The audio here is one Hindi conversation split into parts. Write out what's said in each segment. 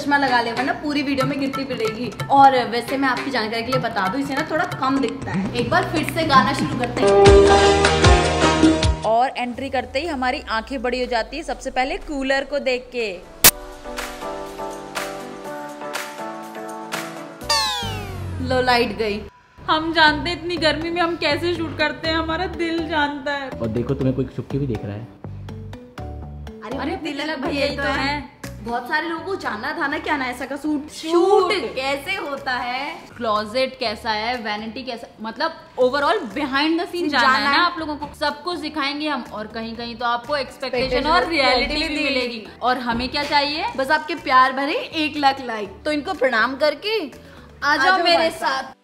चश्मा लगा ले वरना पूरी वीडियो में गिरती फिरेगी। और वैसे मैं आपकी जानकारी के लिए बता दूं, इसे ना थोड़ा कम दिखता है। एक बार फिर से गाना शुरू करते हैं। और एंट्री करते ही हमारी आंखें बड़ी हो जाती है सबसे पहले कूलर को देख के। लो लाइट गई। हम जानते हैं इतनी गर्मी में हम कैसे शूट करते हैं, हमारा दिल जानता है। और देखो तुम्हें कोई छुप के भी देख रहा है। अरे तिलक भैया तो है। बहुत सारे लोगों को जानना था ना कि अनायसा का शूट कैसे होता है, क्लोजेट कैसा है, वैनिटी कैसा, मतलब ओवरऑल बिहाइंड द सीन जानना है ना आप लोगों को। सब कुछ सिखाएंगे हम, और कहीं कहीं तो आपको एक्सपेक्टेशन और रियलिटी भी मिलेगी। और हमें क्या चाहिए? बस आपके प्यार भरे 1 लाख लाइक। तो इनको प्रणाम करके आ जाओ मेरे साथ।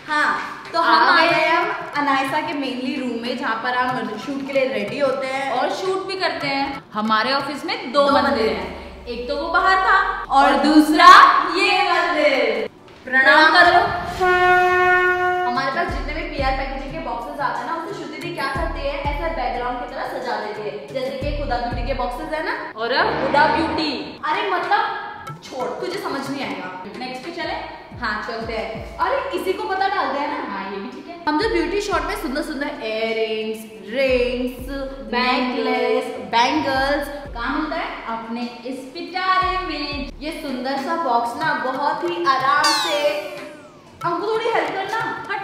हाँ, तो हम आए हैं अनायसा के मेनली रूम में, जहाँ पर हम शूट के लिए रेडी होते हैं और शूट भी करते हैं। हमारे ऑफिस में 2 मंदिर हैं, एक तो वो बाहर था और दूसरा ये मंदिर। प्रणाम करो। हमारे पास जितने भी PR पैकेजिंग के बॉक्सेस आते हैं ना, उसे श्रुति दी क्या करती है, ऐसा बैकग्राउंड की तरह सजा देती है। जैसे कि खुदा ब्यूटी के बॉक्सेस है ना, और खुदा ब्यूटी। अरे मतलब छोड़, तुझे समझ नहीं आएगा। नेक्स्ट पे चले। हाँ चलते हैं। अरे इसी को पता डालते हैं ना। हाँ ये भी ठीक है। हम जो ब्यूटी शॉट में सुंदर सुंदर इयररिंग्स, रिंग्स, नेकलेस, बैंगल्स कहाँ मिलता है? अपने इस पिटारे में। ये सुंदर सा बॉक्स ना बहुत ही आराम से, हमको थोड़ी हेल्प करना। हट,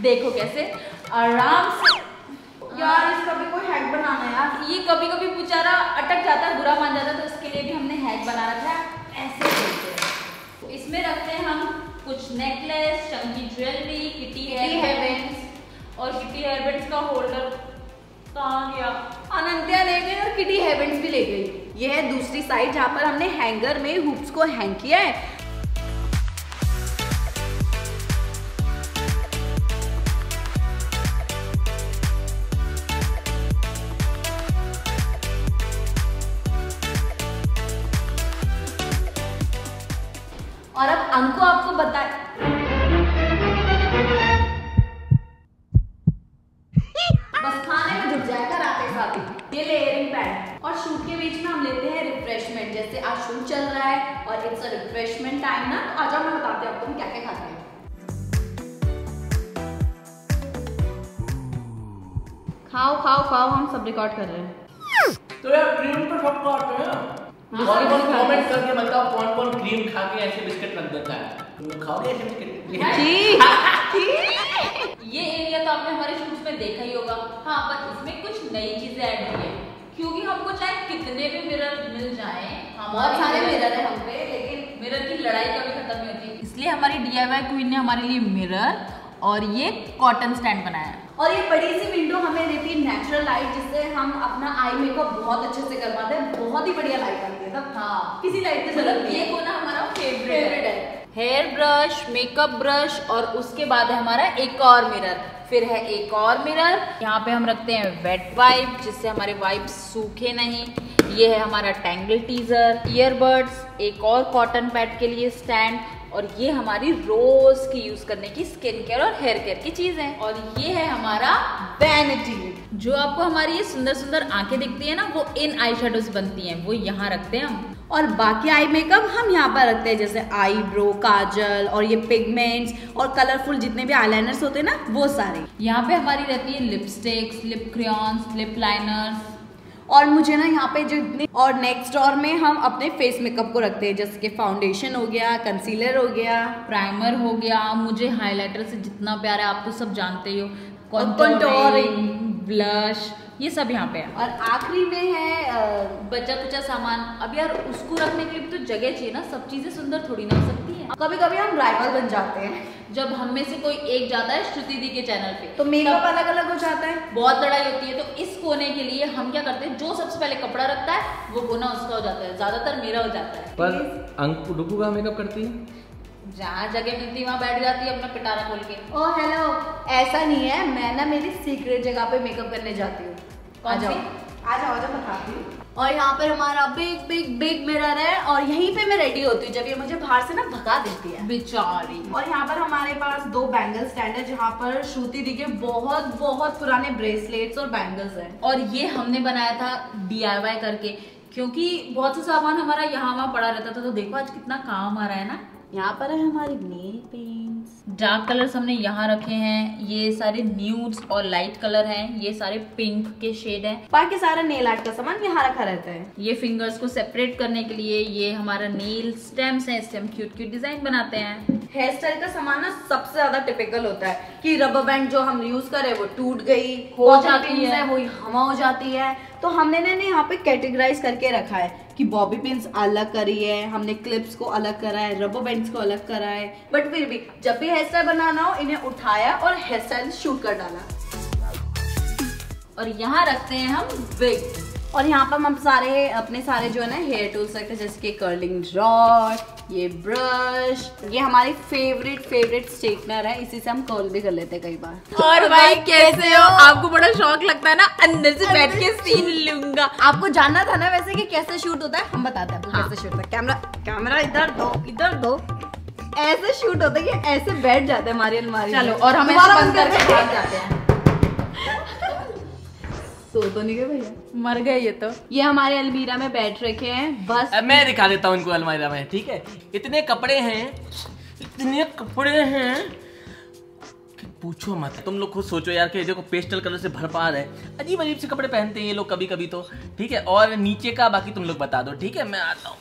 देखो कैसे आराम से। यार इसका भी कोई हैक बनाना है यार। ये कभी कभी बेचारा अटक जाता है, बुरा मान जाता है, तो इसके लिए भी हमने हैक बना रखा है। ऐसे करते हैं। तो इसमें रखते हैं हम कुछ नेकलेस, चंकी ज्वेलरी, किटी हेयरबैंड्स। और किटी हेयरबैंड्स का होल्डर कहाँ गया? अनंत्या ले गई और किटी हेयरबैंड्स भी ले गई। ये है दूसरी साइड, जहाँ पर हमने हैंगर में हुप्स को हैंग किया है। और अब अंको आपको बताए, बस खाने में जुट जाएगा रात के साथ ही। ये ले इयरिंग पैड। और शूट के बीच में हम लेते हैं रिफ्रेशमेंट। जैसे आज शूट चल रहा है और इट्स अ रिफ्रेशमेंट टाइम ना, तो आ जाओ मैं बताती हूँ आपको हम क्या क्या खाते हैं। खाओ खाओ खाओ, हम सब रिकॉर्ड कर रहे हैं। तो यार क्रीम तो सबको आते हैं। कौन कौन कमेंट करके बताओ कौन कौन क्रीम खा के ऐसे बिस्किट रख देता है? तुम लोग खाओगे ऐसे बिस्किट? ये एरिया तो आपने हमारे शूट्स में देखा ही होगा। हाँ, पर इसमें कुछ नई चीजें ऐड हुई है, क्योंकि हमको चाहे कितने भी मिरर मिल जाएं, बहुत सारे मिरर है हम पे, लेकिन मिरर की लड़ाई कभी खत्म नहीं होती। इसलिए हमारी DIY क्वीन ने हमारे लिए मिरर और ये कॉटन स्टैंड बनाया। और ये बड़ी सी विंडो हमें देती है नेचुरल लाइट, जिससे हम अपना आई मेकअप बहुत अच्छे से कर पाते हैं। बहुत ही बढ़िया लाइट आती है तब। हाँ, किसी लाइट से मतलब ये कोना हमारा फेवरेट है। हेयर ब्रश, मेकअप ब्रश, और उसके बाद है हमारा एक और मिरर। फिर है एक और मिरर। यहाँ पे हम रखते हैं वेट वाइप, जिससे हमारे वाइप्स सूखे नहीं। ये है हमारा टैंगल टीजर, ईयरबड्स, एक और कॉटन पैड के लिए स्टैंड, और ये हमारी रोज की यूज करने की स्किन केयर और हेयर केयर की चीज है। और ये है हमारा वैनिटी। जो आपको हमारी ये सुंदर सुंदर आंखें दिखती है ना, वो इन आई शेडोज बनती हैं, वो यहाँ रखते हैं हम। और बाकी आई मेकअप हम यहाँ पर रखते हैं, जैसे आईब्रो, काजल, और ये पिगमेंट्स और कलरफुल जितने भी आईलाइनर्स होते हैं ना, वो सारे। यहाँ पे हमारी रहती है lipsticks, lip crayons, lip liners. और मुझे ना यहाँ पे जितने, और नेक्स्ट डोर में हम अपने फेस मेकअप को रखते हैं, जैसे कि फाउंडेशन हो गया, कंसीलर हो गया, प्राइमर हो गया। मुझे हाइलाइटर से जितना प्यार है आप तो सब जानते ही हो, कंटूरिंग, ब्लश, ये सब यहाँ पे है। और आखिरी में है बचा कुचा सामान। अब यार उसको रखने के लिए तो जगह चाहिए ना, सब चीजें सुंदर थोड़ी ना हो सकती है। कभी कभी हम राइवल बन जाते हैं। जब हम में से कोई एक जाता है श्रुति दी के चैनल पे, तो मेकअप अलग अलग हो जाता है, बहुत लड़ाई होती है। तो इस कोने के लिए हम क्या करते हैं, जो सबसे पहले कपड़ा रखता है वो कोना उसका हो जाता है, ज्यादातर मेरा हो जाता है। पर अंकु डुकू का मेकअप करती है, जहाँ जगह मिलती है वहाँ बैठ जाती है अपना पिटारा खोल के। ओ हेलो, ऐसा नहीं है, मैं ना मेरी सीक्रेट जगह पे मेकअप करने जाती हूँ। आ जाओ बताती हूँ। और यहाँ पर हमारा बिग बिग बिग मिरर है, और यहीं पे मैं रेडी होती हूँ जब ये मुझे बाहर से ना भगा देती है बेचारी। और यहाँ पर हमारे पास 2 बैंगल स्टैंड है, जहाँ पर श्रुति दी के बहुत बहुत पुराने ब्रेसलेट्स और बैंगल्स हैं। और ये हमने बनाया था DIY करके, क्योंकि बहुत सा सामान हमारा यहाँ वहाँ पड़ा रहता था। तो देखो आज कितना काम आ रहा है ना। यहाँ पर है हमारी नेल पेंट्स। डार्क कलर्स हमने यहाँ रखे हैं, ये सारे न्यूड्स और लाइट कलर हैं, ये सारे पिंक के शेड हैं। बाकी सारा नेल आर्ट का सामान यहाँ रखा रहता है। ये फिंगर्स को सेपरेट करने के लिए ये हमारा नेल स्टेम्स हैं, इससे हम क्यूट क्यूट डिजाइन बनाते हैं। हेयर स्टाइल का सामान ना सबसे ज्यादा टिपिकल होता है कि रबर बैंड जो हम यूज करें वो टूट गई हो जाती है, वो हवा हो जाती है। तो हमने ना यहाँ पे कैटेगराइज करके रखा है कि बॉबी पिन्स अलग करी है, हमने क्लिप्स को अलग करा है, रबर बैंड्स को अलग करा है। बट फिर भी जब भी हेयर स्टाइल बनाना हो इन्हें उठाया और हेयर स्टाइल शूट कर डाला। और यहाँ रखते हैं हम विग। और यहाँ पर हम अपने सारे जो है ना हेयर टूल्स रखते हैं, जैसे कि कर्लिंग रॉड, ये ब्रश, ये हमारी फेवरेट स्ट्रेटनर है, इसी से हम कर्ल भी कर लेते हैं कई बार। और भाई कैसे हो? आपको बड़ा शौक लगता है ना, अंदर से बैठ के सीन लूंगा। आपको जानना था ना वैसे कि कैसे शूट होता है, हम बताते हैं आपको कैसे शूट होता है। कैमरा इधर दो। ऐसे शूट होता है कि ऐसे बैठ जाते हैं हमारी अलमारी। चलो और हम ऐसे बंद करके भाग जाते हैं। तो नहीं गए भैया, मर गए ये तो। ये हमारे अलमीरा में बैठ रखे हैं बस। अब मैं दिखा देता हूँ इनको अलमीरा में, ठीक है। इतने कपड़े हैं कि पूछो मत। तुम लोग खुद सोचो यार कि देखो पेस्टल कलर से भरपार है, अजीब से कपड़े पहनते हैं ये लोग कभी कभी तो, ठीक है। और नीचे का बाकी तुम लोग बता दो, ठीक है, मैं आता हूँ।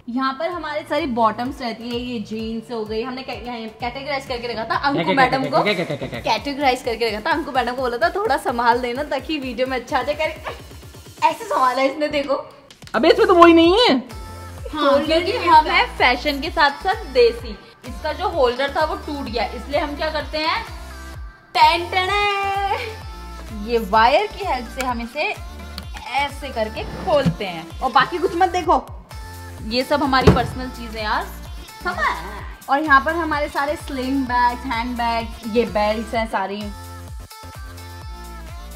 यहाँ पर हमारे सारी बॉटम्स रहती है, ये जीन्स हो गई, हमने कैटेगराइज करके रखा था। अंकु मैडम को कैटेगराइज करके रखा था, अंकु मैडम को बोला था थोड़ा संभाल देना ताकि वीडियो में अच्छा आ जाए। ऐसे संभाला इसने, देखो। अबे इसमें तो वही नहीं है। हाँ, क्योंकि हम है फैशन के साथ साथ देसी। इसका जो होल्डर था वो टूट गया, इसलिए हम क्या करते हैं, ये वायर की हेल्प से हम इसे ऐसे करके खोलते हैं। और बाकी कुछ मत देखो, ये सब हमारी पर्सनल चीजें यार। और यहाँ पर हमारे सारे स्लिंग बैग्स, हैंड बैग, ये बेल्ट्स हैं सारी।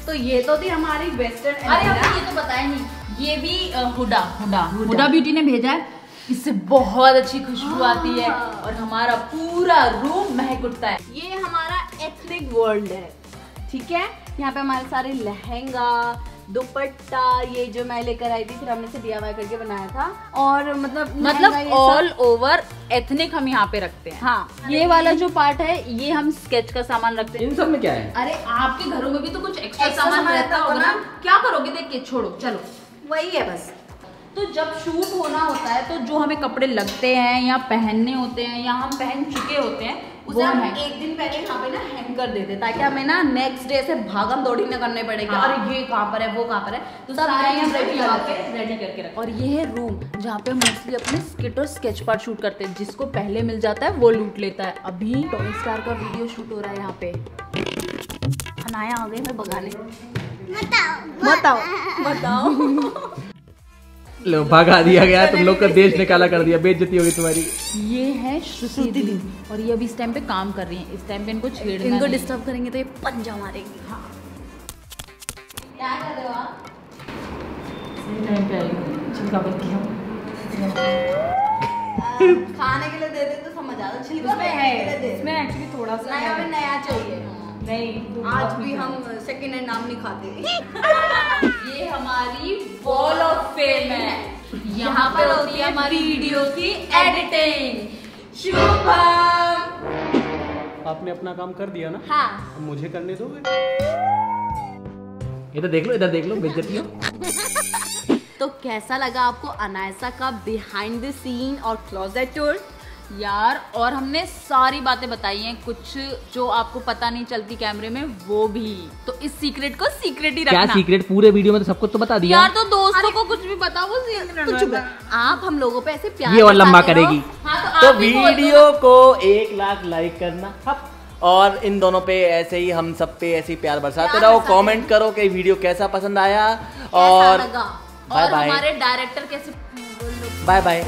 तो ये तो थी हमारी वेस्टर्न। अरे हमने ये तो बताया नहीं, ये भी हुडा ब्यूटी ने भेजा है। इससे बहुत अच्छी खुशबू आती है और हमारा पूरा रूम महक उठता है। ये हमारा एथनिक वर्ल्ड है, ठीक है। यहाँ पे हमारे सारे लहंगा, दुपट्टा, ये जो मैं लेकर आई थी, फिर हमने इसे DIY करके बनाया था। और मतलब ऑल ओवर एथनिक हम यहाँ पे रखते हैं। हाँ, ये वाला जो पार्ट है ये हम स्केच का सामान रखते हैं। इन सब में क्या है? अरे आपके घरों में भी तो कुछ एक्स्ट्रा सामान रहता होगा ना, क्या करोगे? देख के छोड़ो, चलो वही है बस। तो जब शूट होना होता है तो जो हमें कपड़े लगते हैं या पहनने होते हैं या हम पहन चुके होते हैं, उसे हम एक दिन पहले यहाँ पे ना हैंग कर देते, ताकि हमें ना नेक्स्ट डे से भागम दौड़ी न करने पड़ेगी। हाँ। अरे ये कहाँ पर है, वो कहाँ पर है, तो सब रेडी करके रख। और ये है रूम जहाँ पे मोस्टली अपने स्किट और स्केच पार्ट शूट करते हैं। जिसको पहले मिल जाता है वो लूट लेता है। अभी टॉय स्टार का वीडियो शूट हो रहा है यहाँ पे। अनाया आ गई, मैं भगाने। बताओ लो भगा दिया गया, तुम लोग का देश निकाला कर दिया, बेइज्जती होगी तुम्हारी। ये है श्रुति दी और ये अभी इस टाइम पे काम कर रही है। इस टाइम पे इनको छेड़ना, इनको डिस्टर्ब करेंगे तो ये पंजा मारेंगे। हाँ, क्या कर रहे हो आप? टाइम पे आएगी, छिलका बल्कि हम खाने के लिए दे दे तो समझ आता। छिलका इसमें है, इसमें एक्चुअली थोड़ा सा नया में नया चाहिए। नहीं, आज भी हम सेकंड हैंड नाम नहीं खाते। ये हमारी वॉल ऑफ फेम है। यहाँ पे होती है हमारी वीडियो की एडिटिंग। शुभम, आपने अपना काम कर दिया ना? हाँ। अब मुझे करने दोगे? इधर देख लो बेइज्जती हो। तो कैसा लगा आपको अनायसा का बिहाइंड द सीन और क्लोजेट टूर? यार, और हमने सारी बातें बताई हैं, कुछ जो आपको पता नहीं चलती कैमरे में वो भी। तो इस सीक्रेट को सीक्रेट ही रखना। क्या सीक्रेट? पूरे वीडियो में तो सबको तो बता दिया यार। तो दोस्तों को कुछ भी बताओ, वो सीक्रेट। आप हम लोगों पे ऐसे प्यार ये और लंबा करेगी। हाँ, तो वीडियो को 1 लाख लाइक करना और इन दोनों पे ऐसे ही हम सब पे ऐसे ही प्यार बरसाते रहो। कमेंट करो कि वीडियो कैसा पसंद आया और और हमारे डायरेक्टर कैसे। Bye bye.